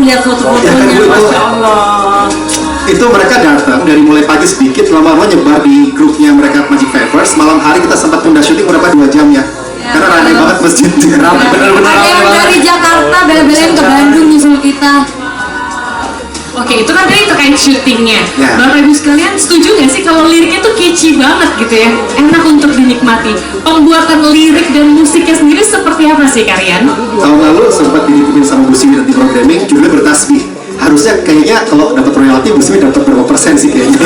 lihat foto-fotonya, Masya Allah. Itu mereka datang dari mulai pagi sedikit, lama-lama nyebar di grupnya mereka Magic Fevers. Malam hari kita sempat tunda syuting berapa 2 jam ya. Karena ramai banget masjid. Benar-benar ada yang dari Jakarta bela-belain ke Bandung nyusul kita. Oke, itu kan tadi terkait syutingnya. Ya. Bapak Ibu sekalian setuju nggak sih kalau liriknya tuh catchy banget gitu ya? Enak untuk dinikmati. Pembuatan lirik dan musiknya sendiri seperti apa sih Karyan? Tahun lalu sempat dihubungin sama Bu Siwi nanti programming, judulnya bertasbih. Harusnya kayaknya kalau dapat royalti Bu Siwi dapat berapa persen sih kayaknya?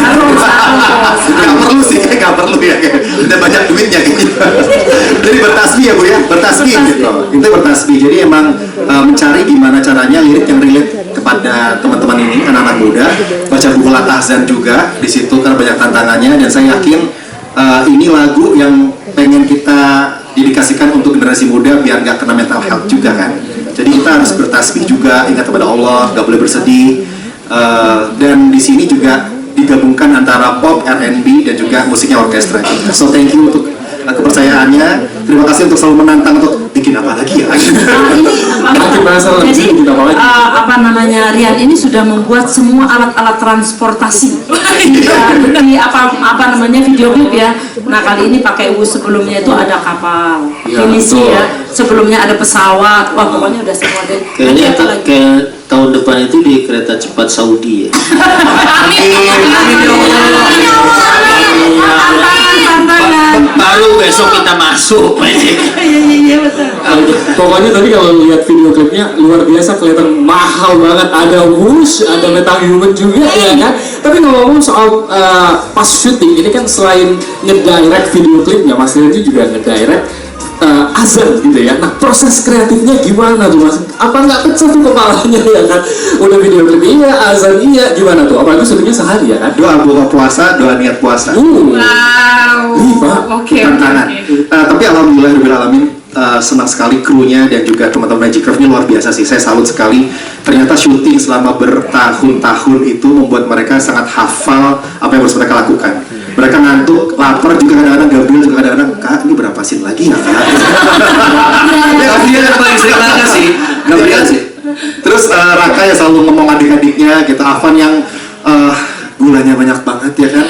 Nggak perlu sih, nggak perlu ya. Udah banyak duitnya kayaknya. Jadi bertasbih ya Bu ya, bertasbih gitu. Itu bertasbih. Jadi emang mencari gimana caranya lirik yang relate kepada teman-teman ini, anak-anak muda. Baca buku Latahzan juga di situ karena banyak tantangannya, dan saya yakin ini lagu yang pengen kita dedikasikan untuk generasi muda biar nggak kena mental health juga kan. Jadi kita harus bertasbih juga, ingat kepada Allah, nggak boleh bersedih. Dan di sini juga digabungkan antara pop, R&B dan juga musiknya orkestra. So thank you untuk kepercayaannya. Terima kasih untuk selalu menantang untuk bikin apa lagi ya. Jadi apa namanya, Rian ini sudah membuat semua alat-alat transportasi di apa namanya video klip ya. Nah kali ini pakai sebelumnya itu ada kapal finisi ya, sebelumnya ada pesawat. Wah pokoknya udah semua deh. Kayaknya kayak tahun depan itu di kereta cepat Saudi ya. Baru besok kita masuk. Iya betul. Pokoknya tadi kalau lihat video klipnya luar biasa, kelihatan mahal banget. Ada wush, ada metahuman juga ya kan. Tapi ngomong soal pas syuting ini kan selain ngedirect video klipnya, Mas Renji juga ngedirect azan gitu ya. Nah proses kreatifnya gimana tuh Mas? Apa nggak pecah tuh kepalanya ya kan? Udah video klip iya, azan iya, gimana tuh? Apalagi syutingnya sehari ya kan? Doa buka puasa, doa niat puasa. Wow. Oke. Tantangan. Tapi alhamdulillah senang sekali krunya dan juga teman-teman Magic Curve ini luar biasa sih. Saya salut sekali. Ternyata syuting selama bertahun-tahun itu membuat mereka sangat hafal apa yang harus mereka lakukan. Mereka ngantuk, lapar juga kadang-kadang, Gabriel juga kadang-kadang, Kak ini berapa scene lagi ya Kak? Dia yang paling sering Raka sih, Gabriel sih. Terus Raka yang selalu ngomong adik-adiknya gitu, Afan yang gulanya banyak banget ya kan?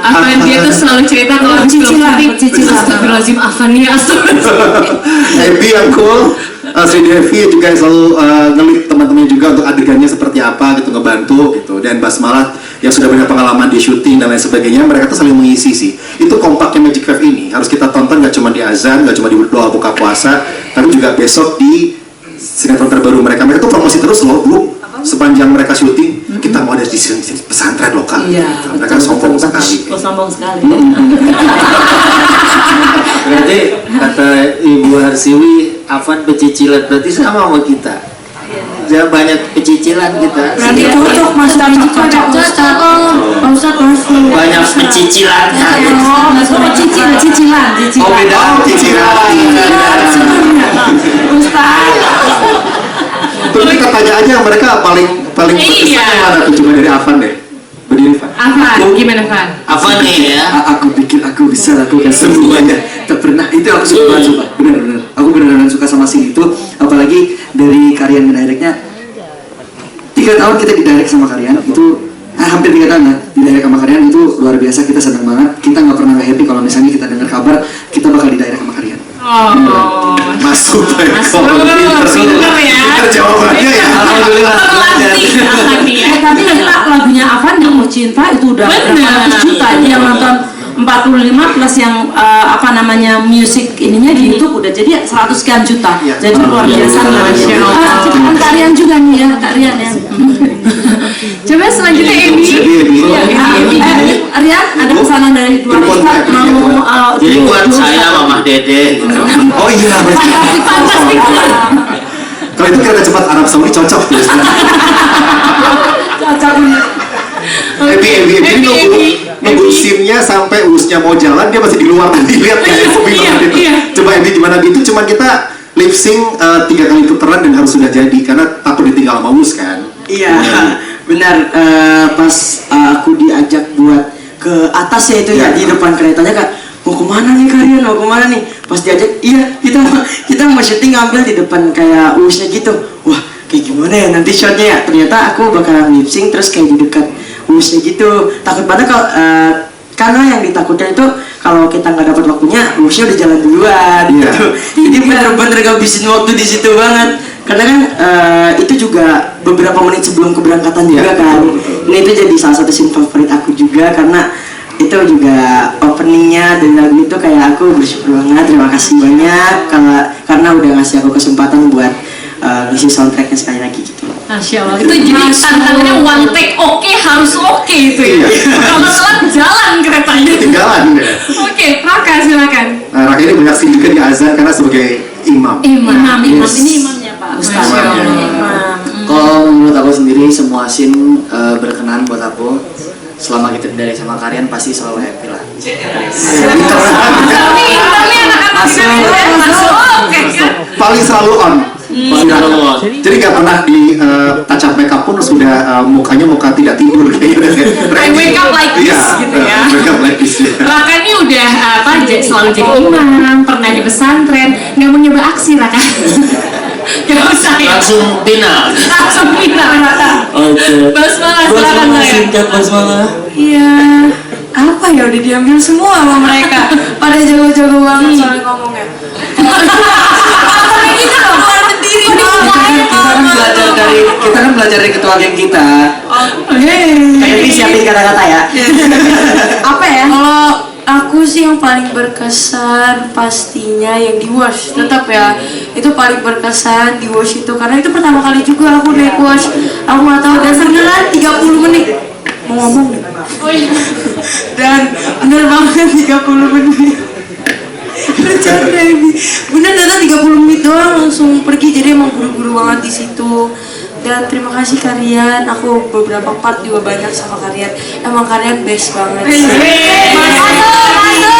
Afan dia tuh selalu cerita kalau Cicilan. Astagfirullahaladzim Afan ya astagfirullahaladzim. Happy yang cool. Sri Devi juga yang selalu ngelit teman-teman juga untuk adegannya seperti apa gitu, ngebantu gitu. Dan Basmalah yang sudah banyak pengalaman di syuting dan lain sebagainya, mereka tuh saling mengisi sih. Itu kompaknya Magic Curve ini harus kita tonton, gak cuma di azan, gak cuma di doa buka puasa, tapi juga besok di sinetron terbaru mereka. Mereka tuh promosi terus loh Bu, sepanjang mereka syuting. Kita mau ada di pesantren lokal. Iya, gitu. Mereka sombong sekali. Sombong sekali. Berarti kata Ibu Harsiwi, Afan pecicilan, berarti sama kita. Jangan banyak pecicilan kita. Berarti cocok Mas, cocok. Banyak pecicilannya. Cicilan. Oh beda, cicilan. Terus katanya aja mereka paling berkesan yang mana tuh, coba dari Afan deh. Berdiri Van. Afan, gimana Van? Afan nih ya. Aku pikir aku bisa lakukan semuanya, tak pernah. Itu aku suka banget, sumpah. Benar-benar. Aku benar-benar suka sama scene itu, apalagi dari Karyan ngedirectnya. 3 tahun kita didirect sama Karyan itu, hampir 3 tahun ya didirect sama Karyan itu luar biasa. Kita senang banget. Kita nggak pernah nggak happy kalau misalnya kita dengar kabar kita bakal didirect sama Karyan. Oh, Masuk ya. pinter ya. Jawabannya ya. Alhamdulillah. Tapi lagunya Afan yang mau cinta itu udah berapa ratus juta yang nonton, 45 plus yang apa namanya musik ininya di YouTube udah jadi 100 sekian juta. Jadi luar biasa. Ciptaan Karyan juga nih ya, Karyan ya. Coba selanjutnya Ebi. Rian ada pesanan dari dua Ustaz mau Jadi buat saya Mama Dede gitu. Oh iya. Fantastik. Kalau itu kereta cepat Arab Saudi cocok tuh. Ebi nunggu scene-nya sampai urusnya mau jalan, dia masih di luar nanti lihat kayak sepi banget itu. Coba Ebi gimana gitu, cuma kita lip sync 3 kali putaran dan harus sudah jadi karena takut ditinggal sama Us kan. Iya, benar. Pas aku diajak buat ke atas ya itu ya di depan keretanya Kak. Mau kemana nih Karyan? Mau kemana nih? Pas diajak, iya kita mau syuting ngambil di depan kayak Usnya gitu. Wah kayak gimana ya nanti shotnya ya. Ternyata aku bakalan lip sync terus kayak di dekat Wusnya gitu. Takut banget kalau karena yang ditakutkan itu kalau kita nggak dapat waktunya Wusnya udah jalan duluan gitu. Jadi bener-bener ngabisin waktu di situ banget. Karena kan itu juga beberapa menit sebelum keberangkatan juga kan. Nah itu jadi salah satu scene favorit aku juga karena itu juga openingnya dan lagu itu kayak aku bersyukur banget, terima kasih banyak karena udah ngasih aku kesempatan buat ngisi soundtracknya sekali lagi gitu. Masya Allah, itu jadi tantangannya one take harus oke itu ya. Kalau telat jalan keretanya. Ketinggalan ya. Oke, Raka silakan. Nah, Raka ini banyak juga di azan karena sebagai imam. Imam. Ini imamnya Pak Ustaz. Imam. Kalau menurut aku sendiri semua scene berkenan buat aku. Selama kita dari sama kalian pasti selalu happy lah. Tapi anak-anak masuk. Oke kan? Paling selalu on. Jadi nggak pernah di touch up makeup pun sudah mukanya muka tidak tidur kayak gitu. I wake up like this gitu ya. Wake up like this ya. Raka ini udah selalu jadi imam, pernah di pesantren, nggak mau nyoba aksi Raka. Gak usah ya. Langsung final. Raka. Oke. Basmalah silakan saya. Singkat Basmalah. Iya, apa ya udah diambil semua sama mereka. Pada jago-jago banget soalnya ngomongnya. Kayak gitu loh, keluar sendiri. Kita kan belajar dari ketua geng kita. Kayak ini siapin kata-kata ya. Apa ya? Kalau aku sih yang paling berkesan pastinya yang di Wash. Tetap ya, itu paling berkesan di Wash itu karena itu pertama kali juga aku naik Wash. Aku nggak tahu dan beneran 30 menit mau ngomong nih. Dan bener banget 30 menit. Bercanda ini. Bener ternyata 30 menit doang langsung pergi, jadi emang buru-buru banget di situ. Dan terima kasih kalian, aku beberapa part juga banyak sama kalian. Emang kalian best banget.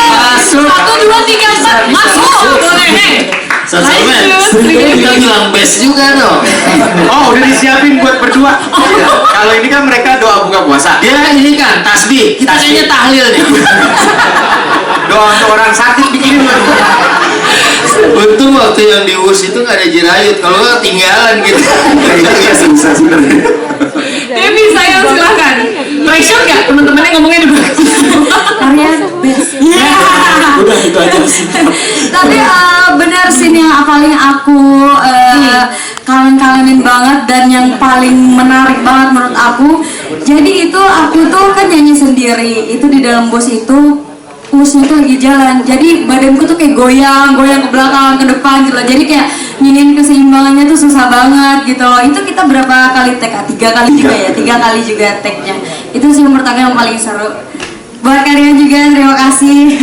Masuk. 1, 2, 3, 4 masuk. Boleh. Kita bilang best juga dong. Oh, udah disiapin buat berdua. Kalau ini kan mereka doa buka puasa. Dia ini kan tasbih. Kita kayaknya tahlil nih. Doa untuk orang sakit bikinin. Untung waktu yang di US itu nggak ada jirayut. Kalau nggak ketinggalan gitu. Iya susah sebenarnya. Devi, saya silakan. Pressure nggak teman-temannya ngomongnya di belakang? Kalian best. Udah itu aja sih. Tapi benar sih yang paling aku kangen-kangenin banget dan yang paling menarik banget menurut aku. Jadi itu aku tuh kan nyanyi sendiri. Itu di dalam bus itu Usnya tuh lagi jalan, jadi badanku tuh kayak goyang ke belakang, ke depan gitu loh. Jadi kayak nyinin keseimbangannya tuh susah banget gitu loh. Itu kita berapa kali take? 3 kali juga ya, 3 kali juga take-nya. Itu sih menurut aku yang paling seru. Buat kalian juga terima kasih.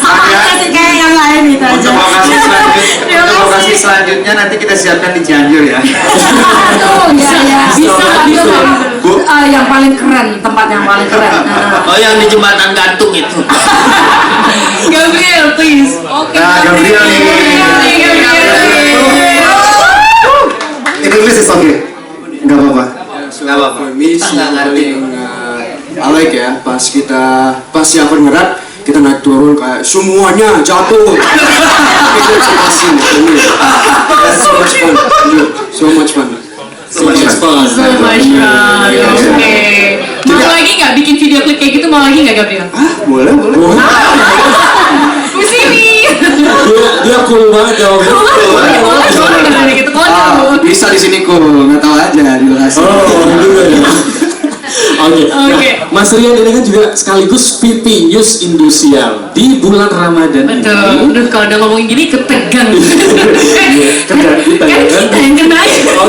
Sama kasih kayak yang lain itu aja. Untuk lokasi selanjutnya nanti kita siapkan di Cianjur ya. Aduh, ya. Bisa. Yang paling keren, tempat yang paling keren. Oh, yang di jembatan gantung itu. Gabriel, please. Oke. Nah, Gabriel nih. English is okay. Nggak apa-apa. Nggak apa-apa. Nggak ngerti. I like ya, pas si Afan ngerat, kita naik turun kayak semuanya jatuh. So much fun. So much fun. Oke. Mau lagi nggak bikin video klip kayak gitu? Mau lagi nggak Gabriel? Boleh. Kesini. Dia cool banget jawabnya. Bisa di sini kok, nggak tahu aja di lokasi. Gitu ya. Oke. Mas Rian ini kan juga sekaligus VP News Indosiar di bulan Ramadan Betul. ini. Udah kalau udah ngomong gini ketegang. Ketegang kita ya kan? Kita yang kena.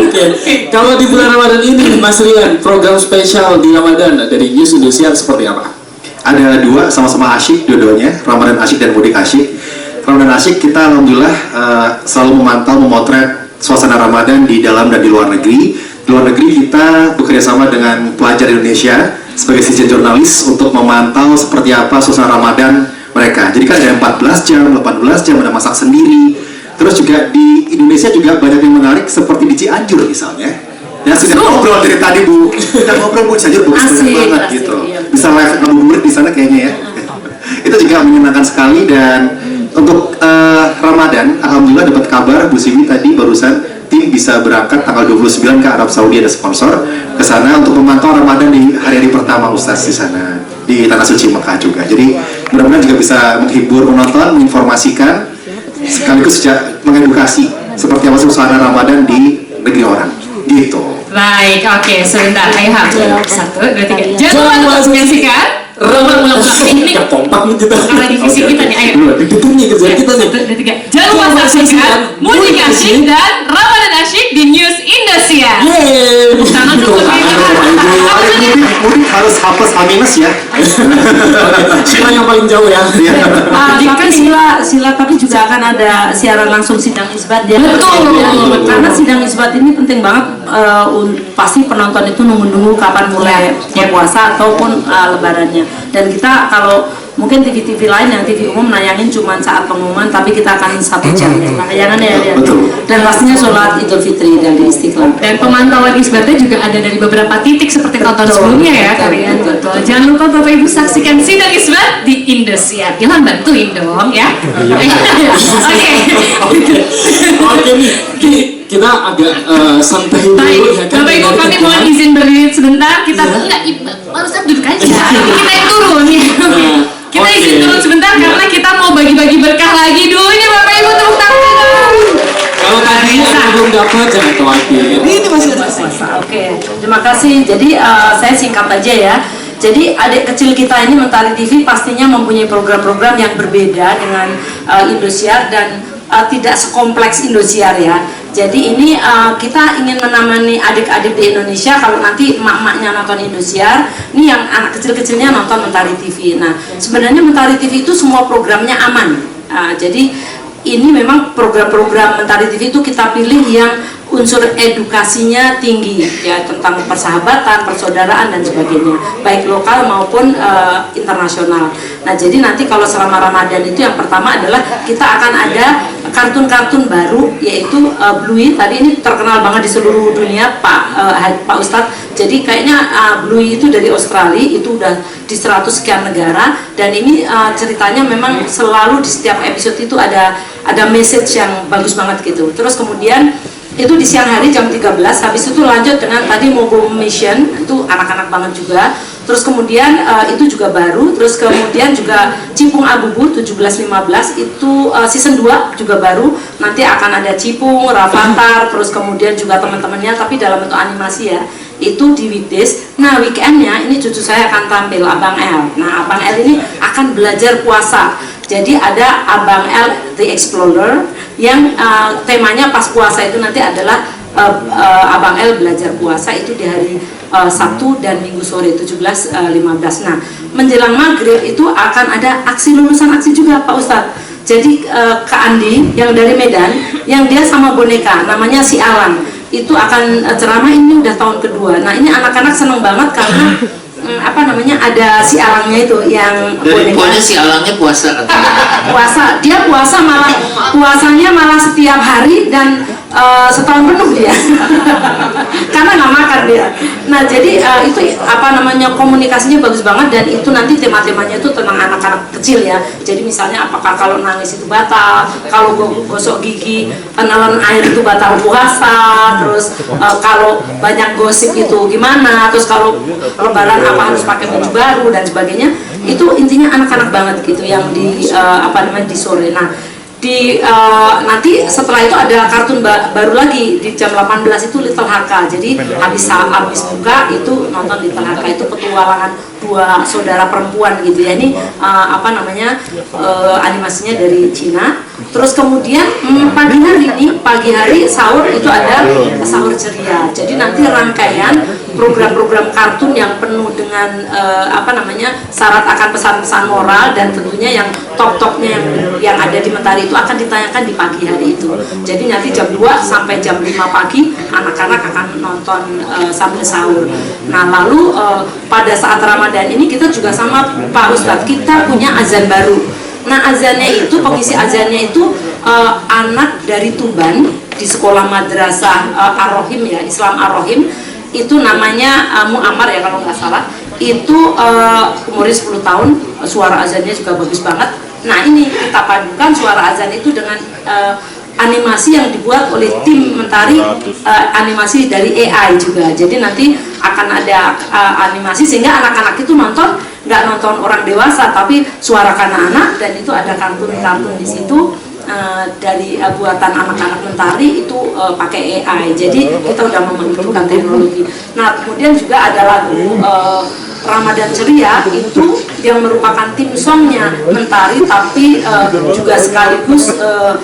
Oke. Kalau di bulan Ramadan ini Mas Rian, program spesial di Ramadan dari News Indosiar seperti apa? Ada 2 sama-sama asyik dua-duanya, Ramadan asyik dan Mudik asyik. Ramadan asyik kita alhamdulillah selalu memantau, memotret suasana Ramadan di dalam dan di luar negeri. Di luar negeri kita bekerjasama dengan pelajar Indonesia sebagai citizen jurnalis untuk memantau seperti apa suasana Ramadan mereka. Jadi kan ada 14 jam, 18 jam, ada masak sendiri. Terus juga di Indonesia juga banyak yang menarik seperti di Cianjur misalnya. Ya sudah ngobrol dari tadi Bu, kita ngobrol Bu Cianjur bagus banget gitu. Bisa live ngabuburit di sana kayaknya ya. Itu juga menyenangkan sekali. Dan untuk Ramadan, alhamdulillah dapat kabar Bu Siwi tadi barusan tim ini bisa berangkat tanggal 29 ke Arab Saudi, ada sponsor ke sana untuk memantau Ramadan di hari-hari pertama Ustaz di sana di Tanah Suci Mekah juga. Jadi mudah-mudahan juga bisa menghibur penonton, menginformasikan sekaligus mengedukasi seperti apa suasana Ramadan di negeri orang gitu. Baik, oke, sebentar. Ayo, 1, 2, 3. Jangan lupa untuk menyaksikan Ramadan ini kompak kita. karena divisi kita nih. Ayo. Ditunggu kerjaan kita nih. 1, 2, 3. Jangan lupa saksikan Mudik Asyik dan Ramadan Asyik di News Indonesia. Yeay. Tangan dulu. Mudik harus hapus H- ya. Sila yang paling jauh ya. Tapi sila tapi juga akan ada siaran langsung sidang isbat ya. Betul. Karena sidang isbat ini penting banget. Pasti penonton itu nunggu-nunggu kapan mulai puasa ataupun lebarannya. Dan kita kalau mungkin TV-TV lain yang TV umum nayangin cuma saat pengumuman, tapi kita akan 1 jam tayangannya ya. Dan pastinya sholat Idul Fitri dan di Istiqlal. Dan pemantauan isbatnya juga ada dari beberapa titik seperti tahun sebelumnya ya kalian. Betul. Jangan lupa Bapak Ibu saksikan sidang isbat di Indosiar. Ilham bantuin dong ya. Oke nih, kita agak santai dulu. Baik, Bapak Ibu kami mohon izin berdiri sebentar. Kita enggak, harusnya duduk aja. Kita yang turun ya. Kita izin turun sebentar karena kita mau bagi-bagi berkah lagi dulu ya Bapak Ibu, tepuk tangan. Kalau tadi yang belum dapat jangan khawatir. Ini masih ada. Oke, terima kasih. Jadi saya singkat aja ya. Jadi adik kecil kita ini Mentari TV pastinya mempunyai program-program yang berbeda dengan Indosiar dan tidak sekompleks Indosiar ya. Jadi ini kita ingin menemani adik-adik di Indonesia. Kalau nanti emak-emaknya nonton Indosiar, ini yang anak kecil-kecilnya nonton Mentari TV. Nah, sebenarnya Mentari TV itu semua programnya aman. Jadi ini memang program-program Mentari TV itu kita pilih yang unsur edukasinya tinggi ya, tentang persahabatan, persaudaraan dan sebagainya, baik lokal maupun internasional. Nah, jadi nanti kalau selama Ramadan itu yang pertama adalah kita akan ada kartun-kartun baru, yaitu Bluey. Tadi ini terkenal banget di seluruh dunia Pak Ustadz. Jadi kayaknya Bluey itu dari Australia, itu udah di 100 sekian negara, dan ini ceritanya memang selalu di setiap episode itu ada message yang bagus banget gitu. Terus kemudian itu di siang hari jam 13, habis itu lanjut dengan tadi Mobile Mission, itu anak-anak banget juga. Terus kemudian itu juga baru, terus kemudian juga Cipung Abubu 17-15 itu season 2 juga baru. Nanti akan ada Cipung, Rafathar, terus kemudian juga teman-temannya tapi dalam bentuk animasi ya. Itu di weekdays. Nah, weekendnya ini cucu saya akan tampil, Abang El. Nah, Abang El ini akan belajar puasa. Jadi ada Abang El The Explorer yang temanya pas puasa itu nanti adalah Abang El belajar puasa, itu di hari Sabtu dan Minggu sore 17-15. Nah, menjelang maghrib itu akan ada aksi lulusan aksi juga Pak Ustadz. Jadi Kak Andi yang dari Medan, yang dia sama boneka namanya si Alan, itu akan ceramah. Ini udah tahun kedua. Nah, ini anak-anak seneng banget karena ada si alangnya itu yang dari poinnya si alangnya puasa puasa, dia puasanya malah setiap hari dan setahun penuh dia karena nggak makan dia. Nah, jadi itu komunikasinya bagus banget, dan itu nanti tema-temanya itu tentang anak-anak kecil ya. Jadi misalnya apakah kalau nangis itu batal, kalau gosok gigi penelan air itu batal puasa, terus kalau banyak gosip itu gimana, terus kalau lebaran apa harus pakai baju baru dan sebagainya. Itu intinya anak-anak banget gitu yang di di sore. Nah, nanti setelah itu ada kartun baru lagi di jam 18 itu Little HK. Jadi habis buka itu nonton Little HK, itu petualangan 2 saudara perempuan gitu ya. Ini animasinya dari Cina. Terus kemudian pagi hari sahur itu ada sahur ceria. Jadi nanti rangkaian program-program kartun yang penuh dengan syarat akan pesan-pesan moral, dan tentunya yang top-topnya yang ada di Mentari itu akan ditayangkan di pagi hari itu. Jadi nanti jam 2 sampai jam 5 pagi anak-anak akan nonton sambil sahur. Nah, lalu pada saat Ramadan ini kita juga sama Pak Ustadz, kita punya azan baru. Nah, azannya itu, pengisi azannya itu anak dari Tuban di sekolah madrasah Ar-Rohim ya, Islam Ar-Rohim. Itu namanya Muammar ya kalau nggak salah. Itu umurnya 10 tahun, suara azannya juga bagus banget. Nah, ini kita padukan suara azan itu dengan animasi yang dibuat oleh tim Mentari, animasi dari AI juga. Jadi nanti akan ada animasi sehingga anak-anak itu nonton, nggak nonton orang dewasa tapi suara anak-anak, dan itu ada kartun-kartun di situ dari buatan anak-anak Mentari itu pakai AI. Jadi kita udah membutuhkan teknologi. Nah, kemudian juga ada lagu Ramadan Ceria itu yang merupakan tim songnya Mentari, tapi juga sekaligus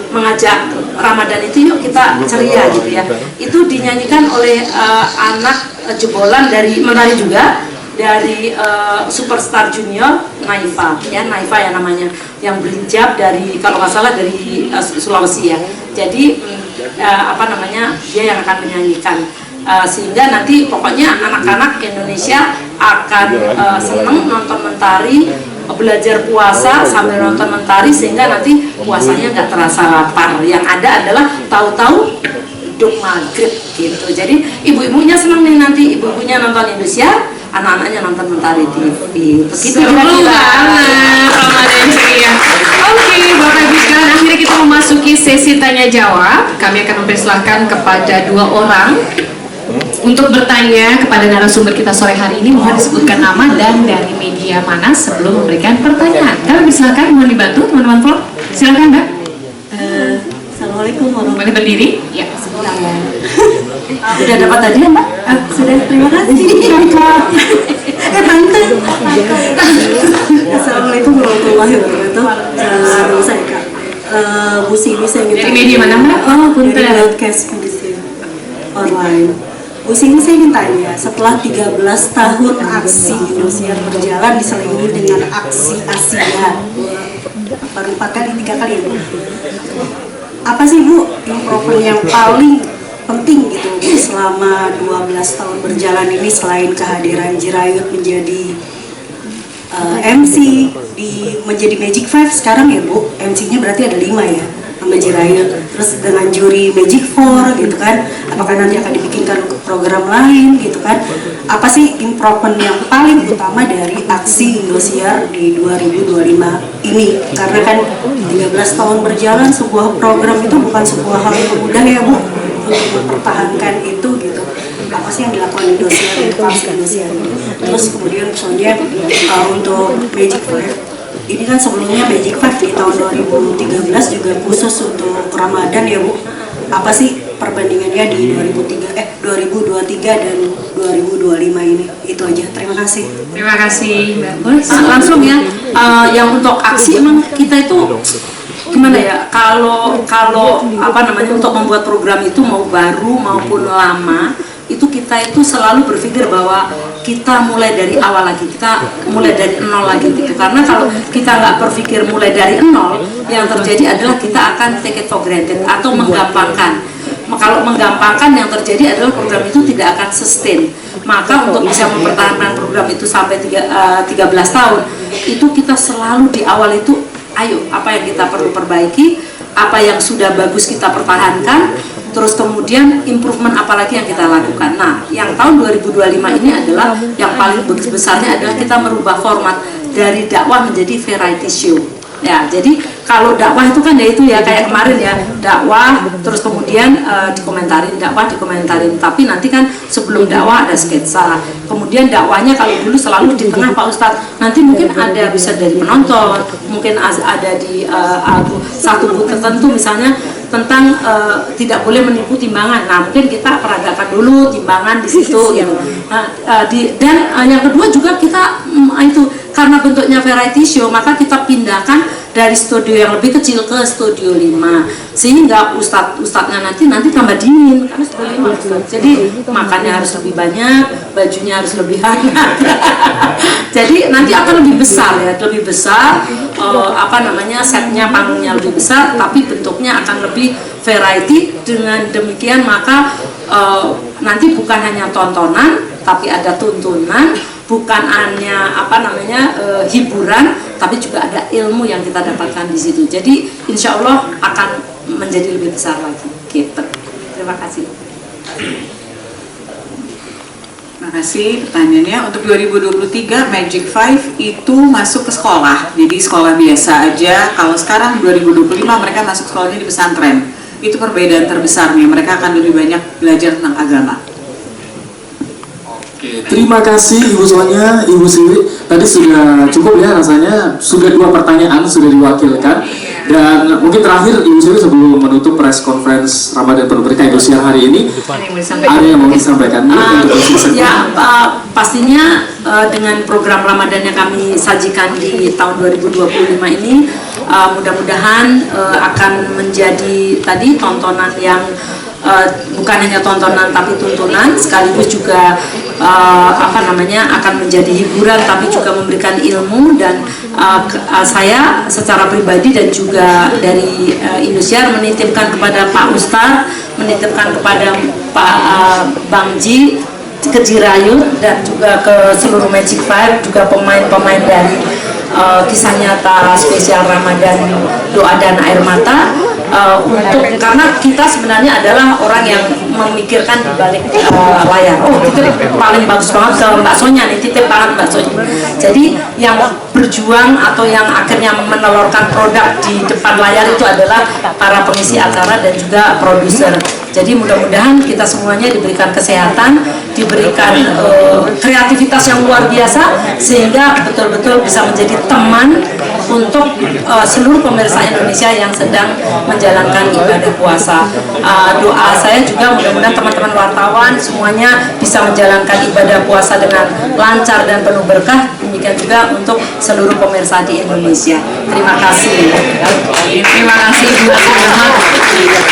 mengajak Ramadan itu yuk kita ceria gitu ya. Itu dinyanyikan oleh anak jebolan dari Mentari juga, dari Superstar Junior Naifa ya, Naifa ya namanya, yang berhijab dari, kalau nggak salah dari Sulawesi ya. Jadi apa namanya, dia yang akan menyanyikan. Sehingga nanti pokoknya anak-anak Indonesia akan seneng nonton Mentari, belajar puasa sambil nonton Mentari, sehingga nanti puasanya nggak terasa lapar. Yang ada adalah tahu-tahu duduk maghrib gitu. Jadi ibu-ibunya seneng nih, nanti ibu-ibunya nonton Indonesia, anak-anaknya nonton Mentari TV. Begitu kira-kira. Ramadan ceria. Oke, Bapak Ibu sekalian, akhirnya kita memasuki sesi tanya jawab. Kami akan mempersilahkan kepada 2 orang untuk bertanya kepada narasumber kita sore hari ini. Mohon disebutkan nama dan dari media mana sebelum memberikan pertanyaan. Kami persilahkan, mohon dibantu teman-teman vlog. Silakan Mbak. Assalamualaikum warahmatullahi Boleh berdiri? Ya. Sudah dapat tadi ya Mbak? Sudah, terima kasih. Tante. Assalamualaikum warahmatullahi wabarakatuh. Nama saya Kak Bu Sini, saya ingin Dari media mana Mbak? Oh, punten. Dari broadcast online. Bu Sini, saya ingin tanya, setelah 13 tahun aksi Indosiar berjalan diselingi dengan aksi Asia, baru 4 kali, 3 kali ya Bu? Apa sih Bu improvement yang paling penting gitu selama 12 tahun berjalan ini, selain kehadiran Jirayut menjadi MC menjadi Magic 5 sekarang ya Bu, MC-nya berarti ada 5 ya sama Jirayut, terus dengan juri Magic 4 gitu kan, apakah nanti akan dibikinkan program lain gitu kan? Apa sih improvement yang paling utama dari aksi Indosiar di 2025 ini? Karena kan 13 tahun berjalan, sebuah program itu bukan sebuah hal yang mudah ya Bu, untuk mempertahankan itu gitu. Apa sih yang dilakukan Indosiar untuk aksi Indosiar? Terus kemudian misalnya untuk Magic 5 ini kan sebelumnya Magic 5 di tahun 2013 juga khusus untuk Ramadan ya Bu. Apa sih perbandingannya di 2023 dan 2025 ini? Itu aja, terima kasih. Terima kasih Mbak. Langsung ya, yang untuk aksi emang kita itu gimana ya, kalau apa namanya, untuk membuat program itu mau baru maupun lama, itu kita itu selalu berpikir bahwa kita mulai dari awal lagi, kita mulai dari nol lagi gitu. Karena kalau kita nggak berpikir mulai dari nol, yang terjadi adalah kita akan take it for granted atau menggampangkan. Kalau menggampangkan, yang terjadi adalah program itu tidak akan sustain. Maka untuk bisa mempertahankan program itu sampai 13 tahun, itu kita selalu di awal itu, ayo apa yang kita perlu perbaiki, apa yang sudah bagus kita pertahankan, terus kemudian improvement apalagi yang kita lakukan. Nah, yang tahun 2025 ini adalah yang paling besarnya adalah kita merubah format dari dakwah menjadi variety show. Ya, jadi kalau dakwah itu kan ya itu ya kayak kemarin ya, dakwah terus kemudian dikomentarin, dakwah dikomentarin. Tapi nanti kan sebelum dakwah ada sketsa. Kemudian dakwahnya kalau dulu selalu di tengah Pak Ustadz. Nanti mungkin ada bisa dari penonton, mungkin ada di satu booth tertentu misalnya tentang tidak boleh menipu timbangan. Nah, mungkin kita peragakan dulu timbangan di situ gitu. Nah, dan yang kedua juga kita itu karena bentuknya variety show, maka kita pindahkan dari studio yang lebih kecil ke studio 5, sehingga ustadznya nanti tambah dingin karena studio 5. Jadi makannya harus lebih banyak, bajunya harus lebih hangat. Jadi nanti akan lebih besar ya, lebih besar, apa namanya, setnya, panggungnya lebih besar, tapi bentuknya akan lebih variety. Dengan demikian maka nanti bukan hanya tontonan, tapi ada tuntunan, bukan hanya apa namanya hiburan, tapi juga ada ilmu yang kita dapatkan di situ. Jadi insya Allah akan menjadi lebih besar lagi. Gitu. Terima kasih. Terima kasih pertanyaannya. Untuk 2023 Magic 5 itu masuk ke sekolah, jadi sekolah biasa aja. Kalau sekarang 2025 mereka masuk sekolahnya di pesantren. itu perbedaan terbesarnya. Mereka akan lebih banyak belajar tentang agama. Terima kasih Ibu Sonia, Ibu Siwi. Tadi sudah cukup ya rasanya, sudah 2 pertanyaan sudah diwakilkan. Dan mungkin terakhir Ibu Siwi sebelum menutup press conference Ramadan Penuh Berkah Indosiar hari ini, ada yang mau disampaikan? Ya, pastinya dengan program Ramadan yang kami sajikan di tahun 2025 ini, mudah-mudahan akan menjadi tadi tontonan yang bukan hanya tontonan tapi tuntunan, sekaligus juga akan menjadi hiburan tapi juga memberikan ilmu. Dan saya secara pribadi dan juga dari Indosiar menitipkan kepada Pak Ustadz, menitipkan kepada Pak Bang Ji Kejirayut, dan juga ke seluruh Magic 5, juga pemain-pemain dari kisah nyata spesial Ramadan Doa dan Air Mata, karena kita sebenarnya adalah orang yang memikirkan di balik layar. Oh, itu paling bagus banget ke Mbak Sonia nih, titip tangan Mbak Sonia. Jadi yang berjuang atau yang akhirnya menelurkan produk di depan layar itu adalah para pengisi acara dan juga produser. Jadi mudah-mudahan kita semuanya diberikan kesehatan, diberikan kreativitas yang luar biasa, sehingga betul-betul bisa menjadi teman untuk seluruh pemirsa Indonesia yang sedang menjalankan ibadah puasa. Doa saya juga mudah-mudahan teman-teman wartawan semuanya bisa menjalankan ibadah puasa dengan lancar dan penuh berkah. Demikian juga untuk seluruh pemirsa di Indonesia. Terima kasih. Terima kasih Ibu Rahmat.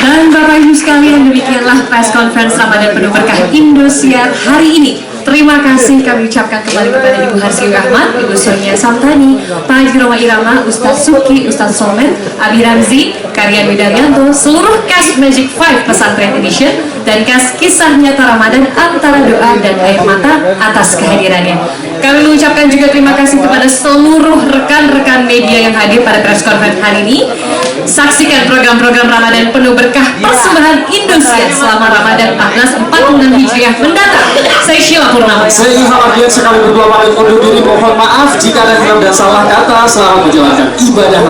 Dan Bapak Ibu sekalian, demikianlah press conference Ramadan Penuh Berkah Indosiar hari ini. Terima kasih kami ucapkan kembali kepada Ibu Harsiwi Ahmad, Ibu Sonia Samtani, Pak Haji Roma Irama, Ustadz Suki, Ustadz Somet, Abi Ramzi, Karyan Widaryanto, seluruh cast Magic 5 Pesantren Edition, dan cast Kisah Nyata Ramadan Antara Doa dan Air Mata atas kehadirannya. Kami mengucapkan juga terima kasih kepada seluruh rekan-rekan media yang hadir pada press conference hari ini. Saksikan program-program Ramadan Penuh Berkah Persembahan Indosiar selama Ramadan 1446 Hijriah mendatang. Saya Sheila Purnama. Saya Ilham Ardian sekali berdua pamit undur diri, mohon maaf jika ada kurang dan salah kata. Selamat menjalankan ibadah.